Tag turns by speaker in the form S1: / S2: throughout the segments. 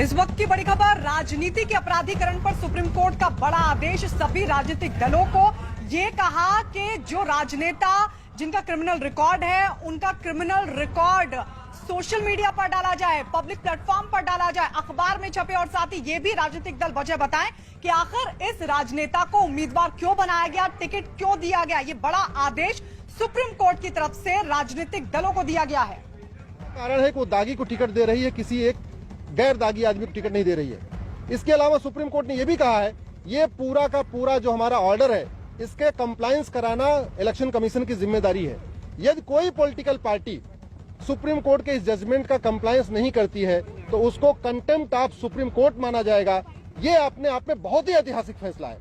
S1: इस वक्त की बड़ी खबर, राजनीति के अपराधीकरण पर सुप्रीम कोर्ट का बड़ा आदेश। सभी राजनीतिक दलों को ये कहा कि जो राजनेता जिनका क्रिमिनल रिकॉर्ड है, उनका क्रिमिनल रिकॉर्ड सोशल मीडिया पर डाला जाए, पब्लिक प्लेटफॉर्म पर डाला जाए, अखबार में छपे, और साथ ही ये भी राजनीतिक दल वजह बताएं कि आखिर इस राजनेता को उम्मीदवार क्यों बनाया गया, टिकट क्यों दिया गया। ये बड़ा आदेश सुप्रीम कोर्ट की तरफ से राजनीतिक दलों को दिया गया है।
S2: कारण है कि वो दागी को टिकट दे रही है, किसी एक गैर दागी आदमी को टिकट नहीं दे रही है। इसके अलावा सुप्रीम कोर्ट ने यह भी कहा है, ये पूरा का पूरा जो हमारा ऑर्डर है, इसके कंप्लायंस कराना इलेक्शन कमीशन की जिम्मेदारी है। यदि कोई पॉलिटिकल पार्टी सुप्रीम कोर्ट के इस जजमेंट का कंप्लायंस नहीं करती है तो उसको कंटेम्प्ट ऑफ सुप्रीम कोर्ट माना जाएगा। ये अपने आप में बहुत ही ऐतिहासिक फैसला है।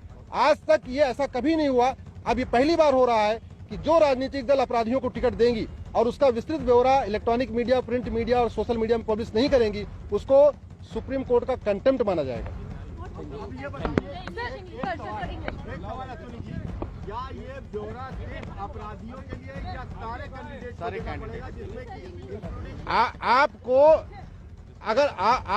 S2: आज तक ये ऐसा कभी नहीं हुआ। अब ये पहली बार हो रहा है कि जो राजनीतिक दल अपराधियों को टिकट देंगी और उसका विस्तृत ब्यौरा इलेक्ट्रॉनिक मीडिया, प्रिंट मीडिया और सोशल मीडिया में पब्लिश नहीं करेंगी, उसको सुप्रीम कोर्ट का कंटेम्प्ट माना जाएगा।
S3: क्या ये ब्यौरा सिर्फ अपराधियों के लिए या सारे कैंडिडेट?
S2: आपको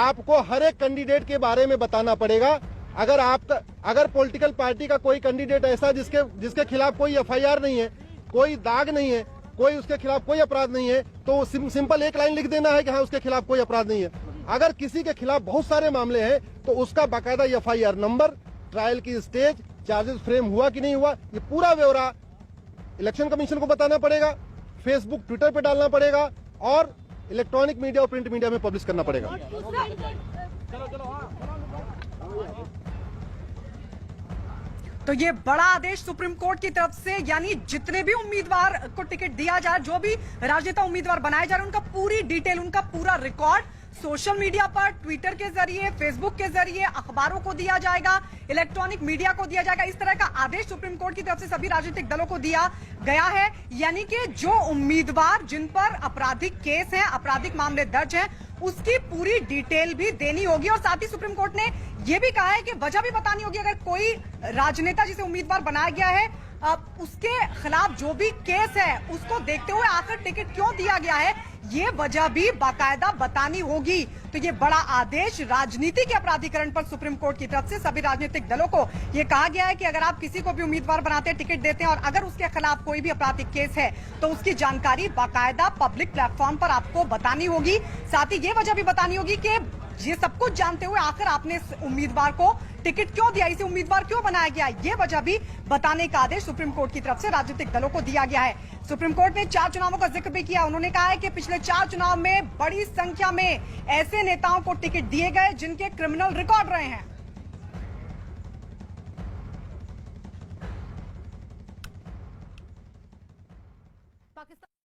S2: आपको हर एक कैंडिडेट के बारे में बताना पड़ेगा। अगर पॉलिटिकल पार्टी का कोई कैंडिडेट ऐसा जिसके खिलाफ कोई एफआईआर नहीं है, कोई दाग नहीं है, कोई उसके खिलाफ कोई अपराध नहीं है, तो सिंपल एक लाइन लिख देना है कि हाँ उसके खिलाफ कोई अपराध नहीं है। अगर किसी के खिलाफ बहुत सारे मामले हैं तो उसका बाकायदा एफआईआर नंबर, ट्रायल की स्टेज, चार्जेस फ्रेम हुआ कि नहीं हुआ, ये पूरा ब्यौरा इलेक्शन कमीशन को बताना पड़ेगा, फेसबुक, ट्विटर पे डालना पड़ेगा और इलेक्ट्रॉनिक मीडिया और प्रिंट मीडिया में पब्लिश करना पड़ेगा।
S1: तो ये बड़ा आदेश सुप्रीम कोर्ट की तरफ से, यानी जितने भी उम्मीदवार को टिकट दिया जाए, जो भी राजनेता उम्मीदवार बनाए जा रहे हैं, उनका पूरी डिटेल, उनका पूरा रिकॉर्ड सोशल मीडिया पर, ट्विटर के जरिए, फेसबुक के जरिए, अखबारों को दिया जाएगा, इलेक्ट्रॉनिक मीडिया को दिया जाएगा। इस तरह का आदेश सुप्रीम कोर्ट की तरफ से सभी राजनीतिक दलों को दिया गया है। यानी कि जो उम्मीदवार जिन पर आपराधिक केस है, आपराधिक मामले दर्ज हैं, उसकी पूरी डिटेल भी देनी होगी। और साथ ही सुप्रीम कोर्ट ने यह भी कहा है कि वजह भी बतानी होगी। अगर कोई राजनेता जिसे उम्मीदवार बनाया गया है, उसके खिलाफ जो भी केस है, उसको देखते हुए आखिर टिकट क्यों दिया गया है, ये वजह भी बाकायदा बतानी होगी। तो ये बड़ा आदेश राजनीति के अपराधीकरण पर सुप्रीम कोर्ट की तरफ से सभी राजनीतिक दलों को ये कहा गया है कि अगर आप किसी को भी उम्मीदवार बनाते हैं, टिकट देते हैं, और अगर उसके खिलाफ कोई भी आपराधिक केस है, तो उसकी जानकारी बाकायदा पब्लिक प्लेटफॉर्म पर आपको बतानी होगी। साथ ही ये वजह भी बतानी होगी कि ये सब कुछ जानते हुए आखिर आपने इस उम्मीदवार को टिकट क्यों दिया, इसे उम्मीदवार क्यों बनाया गया, ये वजह भी बताने का आदेश सुप्रीम कोर्ट की तरफ से राजनीतिक दलों को दिया गया है। सुप्रीम कोर्ट ने 4 चुनावों का जिक्र भी किया। उन्होंने कहा है कि पिछले 4 चुनाव में बड़ी संख्या में ऐसे नेताओं को टिकट दिए गए जिनके क्रिमिनल रिकॉर्ड रहे हैं।